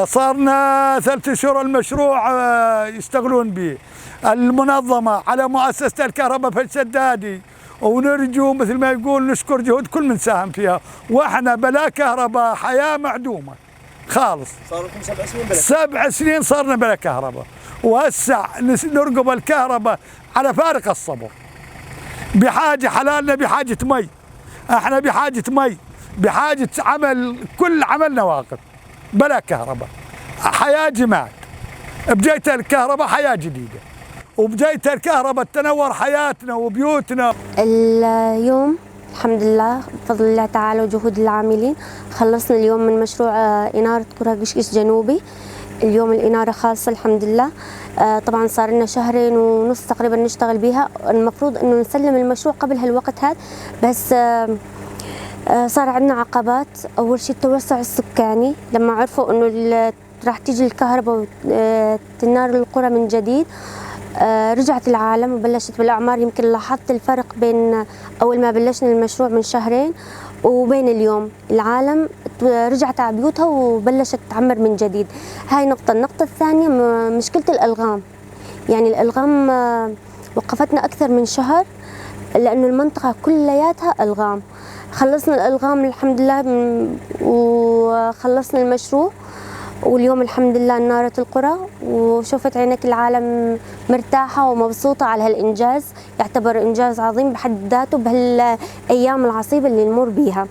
صارنا 3 أشهر المشروع يشتغلون به. المنظمة على مؤسسة الكهرباء في السدادي، ونرجو مثل ما يقول نشكر جهود كل من ساهم فيها، واحنا بلا كهرباء حياة معدومة خالص. صار لكم 7 سنين بلا 7 سنين صارنا بلا كهرباء، وهسع نرقب الكهرباء على فارق الصبر. بحاجة حلالنا بحاجة مي، احنا بحاجة مي، بحاجة عمل، كل عملنا واقف بلا كهرباء. حياة جماد، بداية الكهرباء حياة جديدة، وبداية الكهرباء تنور حياتنا وبيوتنا. اليوم الحمد لله بفضل الله تعالى وجهود العاملين خلصنا اليوم من مشروع إنارة قرى قشقش جنوبي. اليوم الإنارة خالصة الحمد لله. طبعا صار لنا 2.5 شهر تقريبا نشتغل بها. المفروض انه نسلم المشروع قبل هالوقت هذا، بس صار عندنا عقبات. اول شيء التوسع السكاني، لما عرفوا انه راح تيجي الكهرباء وتنار القرى من جديد، رجعت العالم وبلشت بالاعمار. يمكن لاحظت الفرق بين اول ما بلشنا المشروع من 2 شهر وبين اليوم. العالم رجعت على بيوتها وبلشت تعمر من جديد. هاي نقطة. النقطة الثانية مشكلة الألغام. يعني الألغام وقفتنا أكثر من شهر لأنه المنطقة كلياتها ألغام. خلصنا الألغام الحمد لله وخلصنا المشروع، واليوم الحمد لله نارت القرى، وشوفت عينك العالم مرتاحة ومبسوطة على هالإنجاز. يعتبر إنجاز عظيم بحد ذاته بهالأيام العصيبة اللي نمر بيها.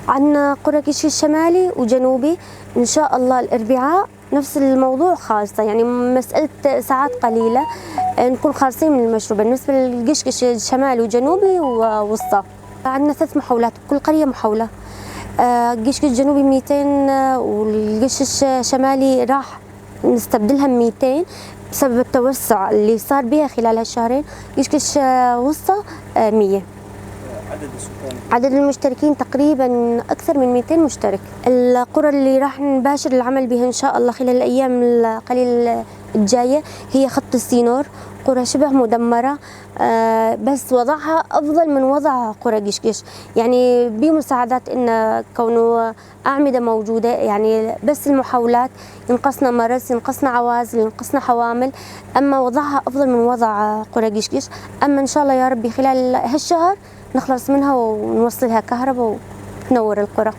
عندنا قرى قشقش الشمالي وجنوبي، إن شاء الله الأربعاء نفس الموضوع خالصة، يعني مسألة ساعات قليلة نكون خالصين من المشروع. بالنسبة للقشقش الشمالي وجنوبي ووسطى عندنا 3 محاولات، كل قرية محاولة. قشقش جنوبي 200 والقشقش الشمالي راح نستبدلها 200 بسبب التوسع اللي صار بها خلال هالشهرين. قشقش وسطى 100. عدد المشتركين تقريبا أكثر من 200 مشترك. القرى اللي راح نباشر العمل بها إن شاء الله خلال الأيام القليلة الجاية هي خط السينور، قرى شبه مدمرة، بس وضعها أفضل من وضع قرى قشقش، يعني بمساعدات إن كونه أعمدة موجودة. يعني بس المحاولات ينقصنا مرس، ينقصنا عوازل، ينقصنا حوامل، أما وضعها أفضل من وضع قرى قشقش. أما إن شاء الله يا ربي خلال هالشهر نخلص منها ونوصلها كهرباء وتنور القرى.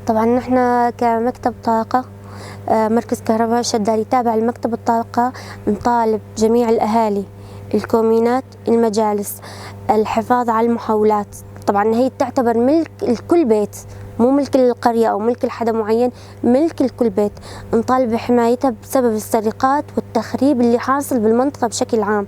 طبعا نحن كمكتب طاقة مركز كهرباء الشدادي تابع لمكتب الطاقة، نطالب جميع الأهالي، الكومينات، المجالس، الحفاظ على المحاولات. طبعا هي تعتبر ملك الكل بيت، مو ملك القرية أو ملك لحدا معين، ملك الكل بيت. نطالب بحمايتها بسبب السرقات والتخريب اللي حاصل بالمنطقة بشكل عام.